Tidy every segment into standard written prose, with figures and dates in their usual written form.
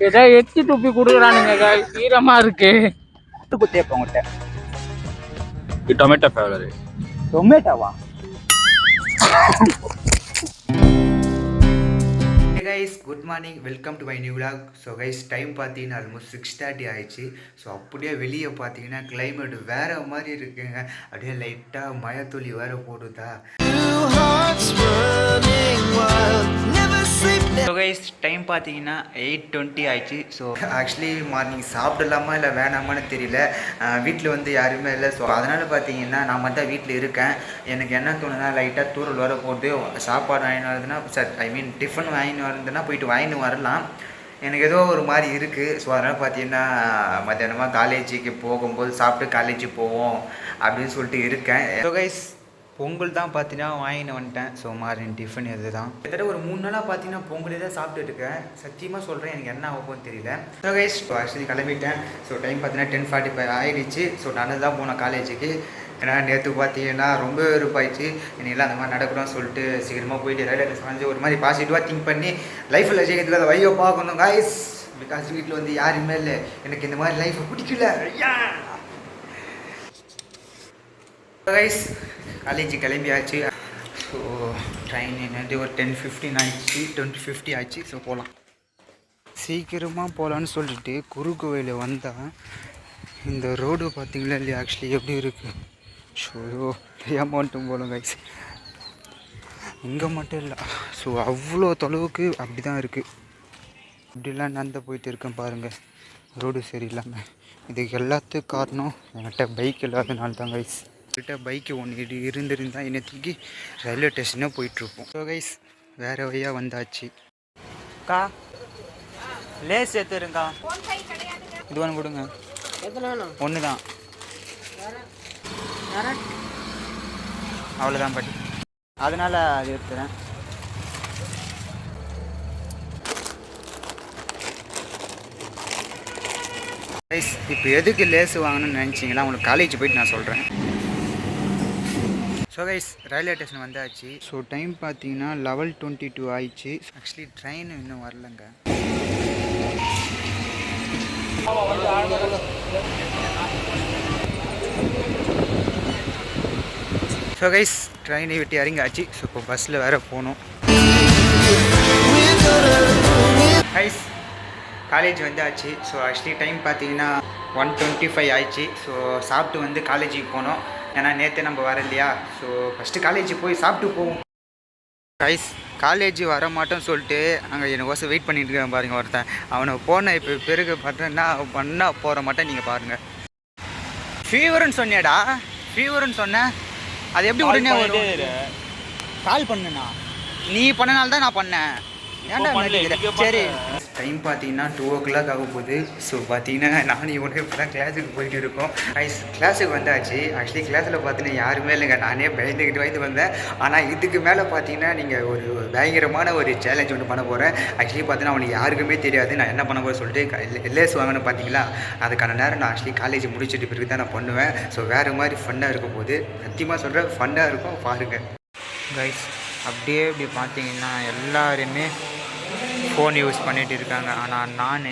ஏதோ எச்சி துப்பி கொடுக்குறானுங்க ஈரமா இருக்கு. குத்தேப்ப உங்கள்கிட்ட டொமேட்டோ ஃபேவரட். டொமேட்டோவா? Guys good morning, welcome to my new vlog. So guys time பார்த்தீங்கன்னா ஆல்மோஸ்ட் 6:30 ஆயிடுச்சு. ஸோ அப்படியே வெளியே பார்த்தீங்கன்னா கிளைமேட் வேறு மாதிரி இருக்குங்க. அப்படியே லைட்டாக மழைத்துளி வேறு போடுதா. ஸோ கைஸ் டைம் பார்த்தீங்கன்னா 8:20 ஆயிடுச்சு. ஸோ ஆக்சுவலி மார்னிங் சாப்பிடலாமா இல்லை வேணாமான்னு தெரியல. வீட்டில் வந்து யாருமே இல்லை. ஸோ அதனால் பார்த்தீங்கன்னா நான் மட்டும் வீட்டில் இருக்கேன். எனக்கு என்ன தோணுன்னா லைட்டாக தூரல் வர போட்டு சாப்பாடு வாங்கின்னு வருதுன்னா டிஃபன் வாங்கின்னு வருதுன்னா போயிட்டு வாங்கின்னு வரலாம். எனக்கு ஏதோ ஒரு மாதிரி இருக்குது. ஸோ அதனால் பார்த்தீங்கன்னா மத்தியானமாக காலேஜுக்கு போகும்போது சாப்பிட்டு காலேஜுக்கு போவோம் அப்படின்னு சொல்லிட்டு இருக்கேன். ஸோ கைஸ் பொங்கல் தான் பார்த்தீங்கன்னா வாங்கின்னு வந்துட்டேன். ஸோ மார்னிங் டிஃபன் இது தான். கிட்டத்தட்ட ஒரு 3 நாளாக பார்த்தீங்கன்னா பொங்கலே தான் சாப்பிட்டுட்டு இருக்கேன். சத்தியமாக சொல்கிறேன், எனக்கு என்ன ஆகும்னு தெரியல. ஸோ கைஸ் ஆக்சுவலி கிளம்பிட்டேன். ஸோ டைம் பார்த்தீங்கன்னா 10:45 ஆகிடுச்சு. ஸோ நடந்து தான் போனேன் காலேஜுக்கு. ஏன்னா நேற்று பார்த்தீங்கன்னா ரொம்ப வெறுப்பாயிடுச்சு. இன்னைக்கெல்லாம் அந்த மாதிரி நடக்கணும்னு சொல்லிட்டு சீக்கிரமாக போயிட்டு ரயில்வே ஸ்டேஷன் ஒரு மாதிரி பாசிட்டிவாக திங்க் பண்ணி லைஃப்பில் ஜெயிக்கிறதுக்கு அதை வையோ பார்க்கணும் கைஸ். பிகாஸ் வீட்டில் வந்து யாருமே இல்லை. எனக்கு இந்த மாதிரி லைஃப்பை பிடிக்கல. கைஸ் காலேஜ் கிளம்பியாச்சு. ஸோ ட்ரெயின் என்னது ஒரு 10:15 ஆயிடுச்சு, 20:50 ஆயிடுச்சு. ஸோ போகலாம், சீக்கிரமாக போகலான்னு சொல்லிட்டு குறுக்கோவில் வந்தால் இந்த ரோடு பார்த்தீங்களா இல்லையா ஆக்சுவலி எப்படி இருக்குது. ஸோ ஏமாட்டும் போகலாம் கைஸ். இங்கே மட்டும் இல்லை, ஸோ அவ்வளோ தொலைவுக்கு அப்படி தான் இருக்குது. இப்படிலாம் நடந்து போயிட்டு இருக்கேன் பாருங்கள், ரோடு சரியில்லாமல். இதுக்கு எல்லாத்துக்கும் காரணம் என்கிட்ட பைக் இல்லாதனால தான் கைஸ். கிட்ட பைக்கு ஒன்று இருந்திருந்தால் என்னை தூக்கி ரயில்வே ஸ்டேஷனே போயிட்டுருப்போம். ஸோ கைஸ் வேறு வழியாக வந்தாச்சு. அக்கா லேஸ் எடுத்துருங்கக்கா. இது ஒன்று கொடுங்க. ஒன்று தான், அவ்வளோதான் பாட்டி. அதனால் அது எடுத்துறேன். கைஸ் இப்போ எதுக்கு லேஸ் வாங்கணும்னு நினச்சிங்களா, உங்களுக்கு காலேஜ் போயிட்டு நான் சொல்கிறேன். ஸோ கைஸ் ரயில்வே ஸ்டேஷன் வந்தாச்சு. ஸோ டைம் பார்த்தீங்கன்னா 11:22 ஆயிடுச்சு. ஆக்சுவலி ட்ரெயின் இன்னும் வரலங்க. ஸோ கைஸ் ட்ரெயினை விட்டு இறங்காச்சு. ஸோ இப்போ பஸ்ஸில் வேறு போகணும். கைஸ் காலேஜ் வந்தாச்சு. ஸோ ஆக்சுவலி டைம் பார்த்தீங்கன்னா 1:25 ஆயிடுச்சு. ஸோ சாப்பிட்டு வந்து காலேஜுக்கு போனோம். ஏன்னா நேற்று நம்ம வர இல்லையா. ஸோ ஃபஸ்ட்டு காலேஜ் போய் சாப்பிட்டு போவோம். கைஸ் காலேஜ் வர மாட்டோன்னு சொல்லிட்டு அங்கே எனக்கோசம் வெயிட் பண்ணிட்டு இருக்கேன் பாருங்கள் ஒருத்தன். அவனை போன இப்போ பிறகு பார்த்தேன்னா பண்ணா போகிற மாட்டேன். நீங்கள் பாருங்கள், ஃபீவர்னு சொன்னியாடா, ஃபீவர்னு சொன்னேன். அது எப்படி உடனே வரும்? கால் பண்ணுண்ணா, நீ பண்ணனால தான் நான் பண்ணேன். சரி டைம் பார்த்தீங்கன்னா 2 o'clock ஆக போகுது. ஸோ பார்த்தீங்கன்னா நானும் இவனே இப்போ தான் கிளாஸுக்கு போயிட்டு இருக்கோம். கைஸ் கிளாஸுக்கு வந்தாச்சு. ஆக்சுவலி கிளாஸில் பார்த்தீங்கன்னா யாருமே இல்லைங்க, நானே பயந்துக்கிட்டு வந்தேன். ஆனால் இதுக்கு மேலே பார்த்தீங்கன்னா நீங்கள் ஒரு பயங்கரமான ஒரு சேலஞ்ச் ஒன்று பண்ண போகிறேன். ஆக்சுவலி பார்த்தீங்கன்னா அவனுக்கு யாருக்குமே தெரியாது நான் என்ன பண்ண போகிறேன் சொல்லிட்டு. லேஸ் வாங்கணும் பார்த்தீங்களா, அதுக்கான நேரம் நான் ஆக்சுவலி காலேஜ் முடிச்சுட்டு பிறகு தான் நான் பண்ணுவேன். ஸோ வேறு மாதிரி ஃபன்னாக இருக்கும் போது சத்தியமாக சொல்கிறேன், ஃபன்னாக இருக்கும் பாருங்கள். கைஸ் அப்படியே இப்படி பார்த்தீங்கன்னா எல்லாருமே ஃபோன் யூஸ் பண்ணிகிட்டு இருக்காங்க. ஆனால் நான்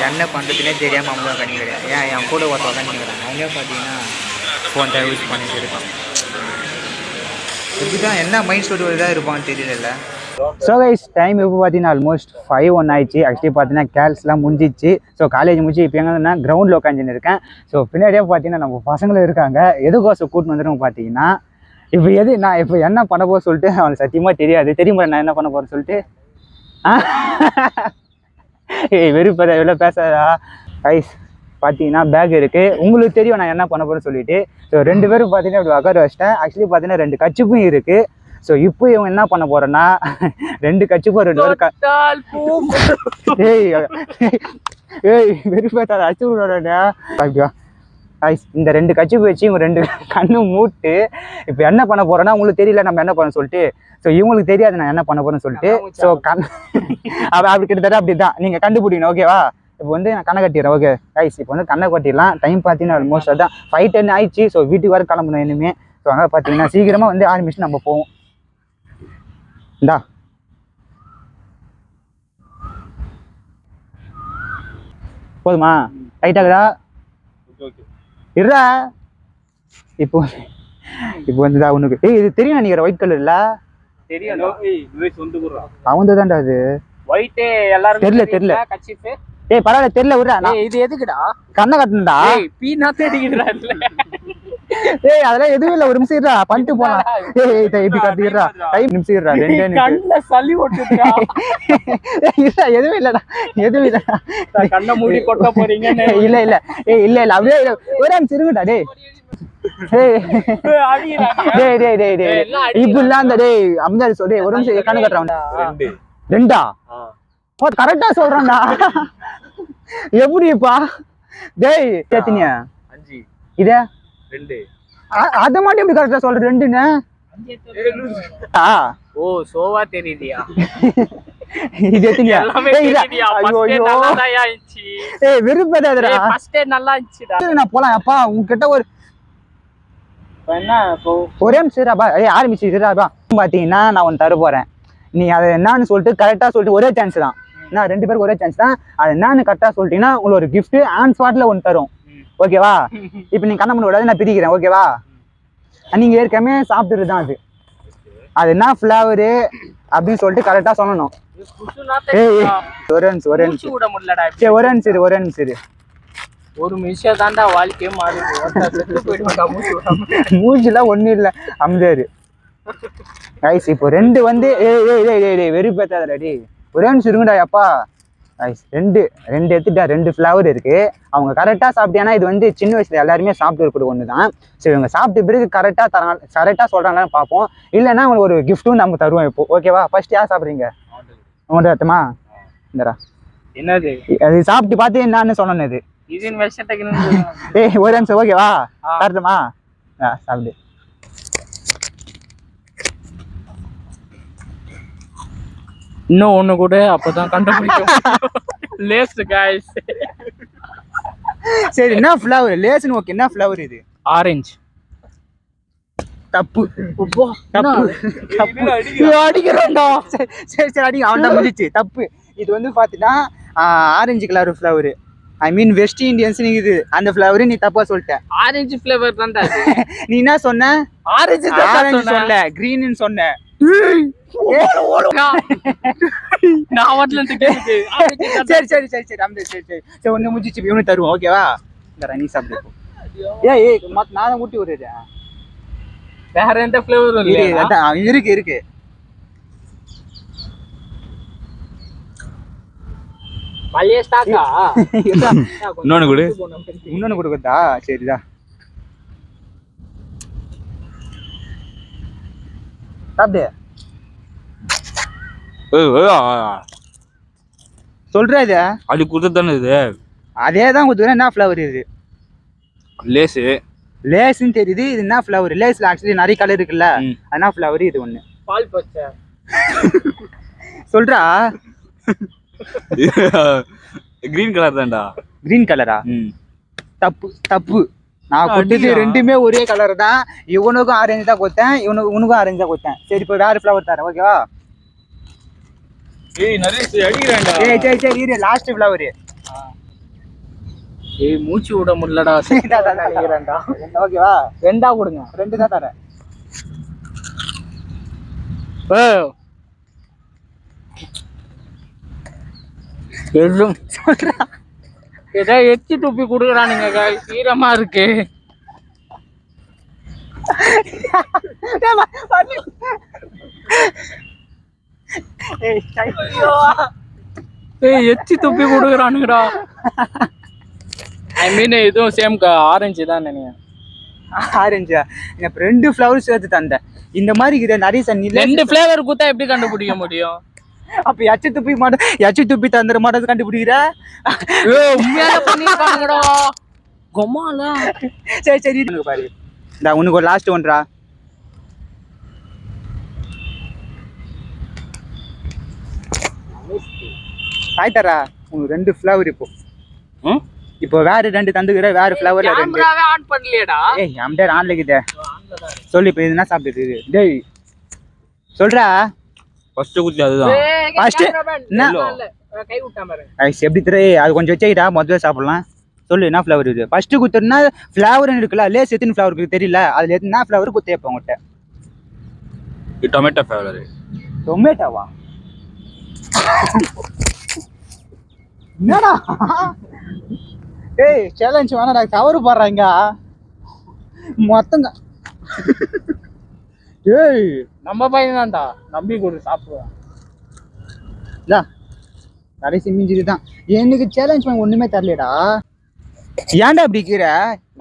என்ன பண்ணுறதுனே தெரியாமல் அவங்க கணிக்கிறேன். ஏன் என் கூட ஒருத்தவங்க கணிக்கிறேன், அவங்களே பார்த்தீங்கன்னா ஃபோன் தான் யூஸ் பண்ணிகிட்டு இருக்கான். இப்படி தான் என்ன மைண்ட் செட் இதாக இருப்பான்னு தெரியல. ஸோ கைஸ் டைம் இப்போ பார்த்தீங்கன்னா ஆல்மோஸ்ட் 5:01 ஆயிடுச்சு. ஆக்சுவலி பார்த்தீங்கன்னா கேல்ஸ்லாம் முடிஞ்சிச்சு. ஸோ காலேஜ் முடிச்சு இப்போ எங்கன்னா கிரவுண்டில் உட்காந்துன்னு இருக்கேன். ஸோ பின்னாடியே பார்த்தீங்கன்னா நம்ம பசங்களும் இருக்காங்க. எதுக்கோசம் கூட்டின்னு வந்துடும் பார்த்தீங்கன்னா இப்போ நான் இப்போ என்ன பண்ண போக சொல்லிட்டு அவனுக்கு சத்தியமாக தெரியாது. தெரியுமா நான் என்ன பண்ண போகிறேன்னு சொல்லிட்டு. வெறுப்பதா எவ்வளோ பேசாதா. கைஸ் பார்த்தீங்கன்னா பேக் இருக்குது, உங்களுக்கு தெரியும் நான் என்ன பண்ண போகிறேன்னு சொல்லிட்டு. ஸோ 2 பேரும் பார்த்தீங்கன்னா இப்படி உட்கார வச்சிட்டேன். ஆக்சுவலி பார்த்தீங்கன்னா 2 கச்சிப்பும் இருக்குது. ஸோ இப்போ இவங்க என்ன பண்ண போகிறேன்னா 2 கச்சிப்பும் 2 பேரும் ஏய் வெறுப்பேத்தாத அச்சு விடுறா. இந்த 2 கச்சிப்பு வச்சு இவங்க 2 கண்ணு மூட்டு இப்போ என்ன பண்ண போகிறேன்னா உங்களுக்கு தெரியல நம்ம என்ன பண்ண சொல்லிட்டு. ஸோ இவங்களுக்கு தெரியாது நான் என்ன பண்ண போகிறேன்னு சொல்லிட்டு. ஸோ அப்படி கிட்டத்தட்ட அப்படி தான் நீங்கள் கண்டுபிடிக்கணும். ஓகேவா, இப்போ வந்து நான் கண்ணை கட்டிடுறேன். ஓகே கைஸ் இப்போ வந்து கண்ணை கட்டிடலாம். டைம் பார்த்தீங்கன்னா ஆல்மோஸ்ட் அதான் 5:10 ஆயிடுச்சு. ஸோ வீட்டுக்கு வர கிளம்பணும் இனிமே. ஸோ அதனால் பார்த்தீங்கன்னா சீக்கிரமாக வந்து ஆரம்பிச்சு நம்ம போவோம். இந்தா போதுமா? டைட் ஆகுதா? இருடா. இப்போ வந்துதா உனக்கு? இது தெரியும் நினைக்கிறேன். ஒயிட் கலர்ல தெரியும். அவன் தான்டா அது. ஒயிட் எல்லாரும் தெரியல. கச்சிப்பு. பரவாயில்ல, தெரியல விடுறா. இது எதுக்குடா? கண்ணை கட்டணும்டா. பீனா தேடிக்கிறா இல்ல. அதெல்லாம் எதுவும் இல்ல. ஒரு நிமிஷம் இருடா, பண்ணிட்டு போலாம். இப்படி கட்டிடுறா. நிமிஷம் இருடா. கண்ண சளி ஓட்டுதுடா. எதுவும் இல்லடா, எதுவும் இல்லடா. கண்ணை மூடி கொட்ட போறீங்க. இல்ல அப்படியே ஒரு நிமிஷம் இருங்கடா. இப்படிலாம் அந்த அம்மாடி சொல்லி ஒரு நிமிஷம் கண்ணு கட்டுறான்டா. 2 கரெக்டா சொல்றான்டா. எப்படிப்பா? டேய் சேத்தினியா 5 இத 2 அத மட்டும் எப்படி கரெக்டா சொல்ற? 2ன்னு ஓ சோவா தெரியுதியா? இது எத்தினியா? வெறுப்பேதாதடா. ஃபர்ஸ்ட் நல்லா இருந்துச்சுடா. நான் போலாம் அப்பா. உன்கிட்ட ஒரு என்ன ஒரே நிமிஷம் ஆரம்பிச்சுப்பா. பாத்தீங்கன்னா நான் ஒன்னு தர போறேன். நீ அதை என்னன்னு சொல்லிட்டு கரெக்டா சொல்லிட்டு ஒரே சான்ஸ் தான். நான் 2 பேருக்கு ஒரே சான்ஸ் தான். அது என்னன்னு கரெக்டா சொல்லிட்டீங்கன்னா உங்களுக்கு ஒரு கிஃப்ட் ஆன் ஸ்பாட்ல ஒன்று தரும். ஓகேவா? இப்ப நீங்க கண்ண பண்ண விடாது, நான் பிரிக்கிறேன். ஓகேவா? நீங்க ஏற்கனவே சாப்பிட்டுட்டு தான் அது என்ன ஃபிளவரு அப்படின்னு சொல்லிட்டு கரெக்டா சொல்லணும். ஒரே நிமிஷம். ஒரு நிமிஷம் தாண்டா வாழ்க்கையே மாறுது. மூஞ்சிலாம் ஒண்ணும் இல்ல அம்ஜாரு. கைஸ் இப்போ 2 வந்து வெறுப்பேத்தாதடி. ஒரே நிமிஷம் இருங்கடா அப்பா. கைஸ் 2 எடுத்துட்டா. 2 ஃபிளவர் இருக்கு. அவங்க கரெக்டா சாப்பிட்டியானா இது வந்து சின்ன வயசுல எல்லாருமே சாப்பிட்டு இருக்கிற ஒண்ணுதான். சரி, இவங்க சாப்பிட்ட பிறகு கரெக்டா சொல்றாங்களான்னு பார்ப்போம். இல்லைன்னா உங்களுக்கு ஒரு கிஃப்ட்டும் நம்ம தருவோம் இப்போ. ஓகேவா? ஃபர்ஸ்ட் யார் சாப்பிட்றீங்க? உங்கள்ட்ட அர்த்தமா? இந்தரா என்னது? அது சாப்பிட்டு பார்த்து என்னன்னு சொன்னது. ஒரு நிமிஷம். ஓகேவா? தரட்டுமா? சாப்பிடு. இன்னும் ஒண்ணு கூட அப்பதான் கண்டுபிடிக்கும். லேஸ் गाइस. சரி, என்ன ஃப்ளவர்? லேஸ்னு ஓகே. என்ன ஃப்ளவர் இது? ஆரஞ்சு. தப்பு. அடிக்கிறோம்டா. சரி அடி. அவன்டா முடிச்சு. தப்பு. இது வந்து பாத்தீங்கன்னா ஆரஞ்சு கலர் ஃப்ளவர். ஐ மீன் வெஸ்ட் இண்டியன்ஸ். நீ இது அந்த ஃப்ளவர் நீ தப்பா சொல்லிட்ட. ஆரஞ்சு ஃப்ளவர் தான்டா. நீ என்ன சொன்ன? ஆரஞ்சு சொன்ன. கிரீன்னு சொன்ன. நான் வரல. சரி ஒண்ணு முடிச்சு இவனு தருவோம். ஓகேவா? நீ சாப்பிடு. நான் ஊட்டி விடுறேன். வேற எந்த ஃப்ளேவரும் இல்ல. இருக்கு. பழைய ஸ்டாக்கா? இன்னொன்னு கொடுக்கதா? சரிதா சாப்பிடு. சொல்ற இது அது குடுத்தானே இது. அதேதான் குடுத்துறேன். என்ன ஃப்ளவர் இது? லேஸ்ன்னு தெரியுது. இது என்ன ஃப்ளவர்? லேஸ்ல ஆக்சுவலி நிறைய கலர் இருக்குல்ல. என்ன ஃப்ளவர் இது? ஒண்ணு பால் பச்சை. சொல்றா. கிரீன் கலர் தான்டா. கிரீன் கலரா? தப்பு. நான் கொடுத்தது 2மே ஒரே கலர் தான். இவனுக்கும் ஆரஞ்சு தான் கொடுத்தேன், உனக்கும் ஆரஞ்சு தான் கொடுத்தேன். சரி, இப்போ வேற ஃப்ளவர் தரேன். ஓகேவா? சரி இரு. Last flower. மூச்சு விட முடியலடா. ஓகேவா? 2 கொடுங்க. 2 தான் தரேன். ஏதோ எச்சி துப்பி குடுக்குறானுங்க. ஈரமா இருக்கு. எச்சி துப்பி குடுக்குறானுங்கடா. ஐ மீன் இதுவும் சேம் ஆரஞ்சு தான் நினைக்கிறேன். ஆரஞ்சா? இப்ப 2 ஃப்ளவர் சேர்த்து தந்தேன். இந்த மாதிரி நிறைய தண்ணி 2 ஃப்ளேவர் குத்தா எப்படி கண்டுபிடிக்க முடியும்? அப்ப எச்சி துப்பி தந்துற மாட்டது கண்டுபிடிக்கிற? உண்மையால பண்ணிருக்காங்கடா. கொமால. சரி பாரு. உனக்கு ஒரு லாஸ்ட் ஒன்றா. ஆயிட்டாரா? உனக்கு 2 ஃப்ளவர் இப்போ வேற 2 தந்துக்கிற. வேற ஃப்ளவர்ல 2. கேமராவே ஆன் பண்ணலையேடா. அம்டர் ஆன்ல கிட்ட சொல்லு. இப்போ என்ன சாப்பிடுது? டேய் சொல்றா. ஃபர்ஸ்ட் குத்தி அதுதான். ஃபர்ஸ்ட் என்ன? கை விட்டா பாருங்க. கைஸ் எப்படி அது கொஞ்சம் வச்சுக்கிட்டா முதல்ல சாப்பிடலாம். சொல்லு என்ன ஃப்ளவர் இது? ஃபர்ஸ்ட் குத்துனா ஃப்ளவர் இருக்குல்ல, லேஸ் எத்தனை ஃப்ளவர் இருக்கு தெரியல, அதுல என்ன ஃப்ளவர் குத்தேப்ப உங்கள்கிட்ட? இது டொமேட்டோ ஃப்ளேவர். டொமேட்டோவா? என்னடா ஏய் சேலஞ்ச் வேணாடா, கவர் போடுறாங்க மொத்தம். ஏய் நம்ம பையன் தான்டா, நம்பி கொடு சாப்பிடுவான். கடைசி மிஞ்சிது தான். எனக்கு சேலஞ்ச் பண்ண ஒண்ணுமே தரலடா. ஏன்டா அப்படி இருக்கிற?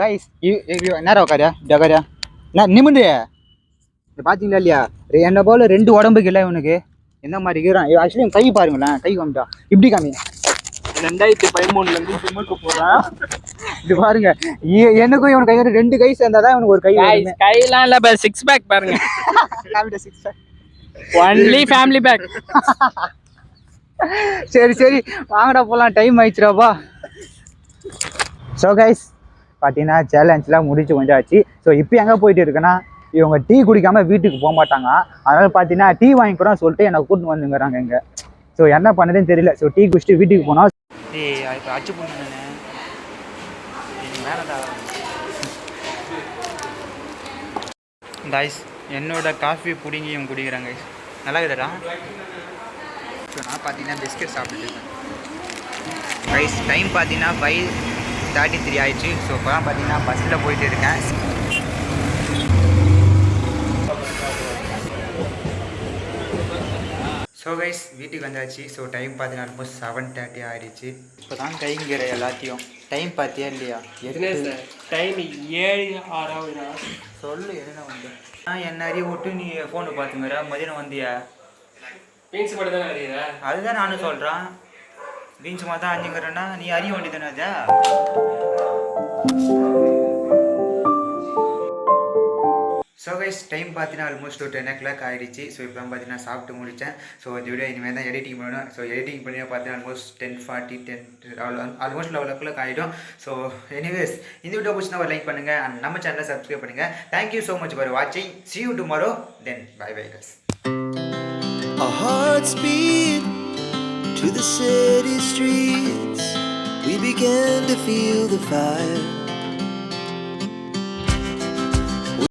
கைஸ் நேரம் உட்காரியா டகாரியா நான் நிமிண்டு பாத்தீங்களா இல்லையா? என்ன போல 2 உடம்புக்கு இல்லை இவனுக்கு. எந்த மாதிரி இருக்கிறான் ஆக்சுவலி கை பாருங்களேன், கை காமிட்டா இப்படி காமி. 2013 ஜிம்முக்கு போறான். இது பாருங்க, எனக்கும் இவன் கை 2 கை சேர்ந்தாதான் இவனுக்கு ஒரு கை. கையெல்லாம் இல்ல, 6 பேக் பாருங்க. 6 பேக் ஒன்லி ஃபேமிலி பேக். சரி வாங்கடா போலாம், டைம் ஆயிடுச்சுடாப்பா. ஸோ கைஸ் பார்த்தீங்கன்னா சேலஞ்செலாம் முடிச்சு கொஞ்சம் ஆச்சு. ஸோ இப்போ எங்கே போயிட்டு இருக்குன்னா, இவங்க டீ குடிக்காமல் வீட்டுக்கு போக மாட்டாங்க. அதனால் பார்த்தீங்கன்னா டீ வாங்கிக்கிறோம் சொல்லிட்டு என்னை கூட்டின்னு வந்துங்கிறாங்க இங்கே. ஸோ என்ன பண்ணதுன்னு தெரியல. ஸோ டீ குடிச்சிட்டு வீட்டுக்கு போனோம். இப்போ அச்சு பண்ணு வேணடா. கைஸ் என்னோட காஃபி பிடிங்கியும் குடிக்கிறாங்க. நல்லா இருக்குதுடா. ஸோ நான் பார்த்தீங்கன்னா பிஸ்கெட் சாப்பிட்டுருக்கேன். கைஸ் டைம் பார்த்தீங்கன்னா 5:33 ஆயிடுச்சு. ஸோ இப்போ தான் பார்த்தீங்கன்னா பஸ்ஸில் போயிட்டு இருக்கேன். ஸோ கைஸ் வீட்டுக்கு வந்தாச்சு. ஸோ டைம் பார்த்தீங்கன்னா ஆல்மோஸ்ட் 7:30 ஆகிடுச்சு. இப்போ தான் கைங்கிற எல்லாத்தையும். டைம் பார்த்தியா இல்லையா? டைம் 7:06. சொல்லு என்ன வந்து என்ன அறிய விட்டு நீ ஃபோனை பார்த்துங்கிற மதியானம் வந்தியா? பீன்ஸ் மட்டும் தான் அறியுற? அதுதான் நானும் சொல்கிறேன். பீன்ஸ் மாதிரி தான் அஞ்சுங்கிறேன்னா நீ அறிய வேண்டியதானே அதா? ஸோ கைஸ் டைம் பார்த்தீங்கன்னா ஆல்மோஸ்ட் 10 o'clock ஆகிடுச்சு. ஸோ இப்போ பார்த்தீங்கன்னா சாப்பிட்டு முடித்தேன். ஸோ இந்த வீடியோ இனிமேல் தான் எடிட்டிங் பண்ணணும். ஸோ எடிட்டிங் பண்ணி பார்த்தீங்கன்னா ஆல்மோஸ்ட் 10:40 ஆல்மோஸ்ட் 11 o'clock ஆகிடும். ஸோ எனிவேஸ் இந்த வீடியோ பிடிச்சினா ஒரு லைக் பண்ணுங்கள் அண்ட் நம்ம சேனலை சப்ஸ்கிரைப் பண்ணுங்கள். தேங்க்யூ ஸோ மச் ஃபார் வாட்சிங். See you tomorrow. Then bye guys. Our hearts beat to the city streets. We began to feel the fire.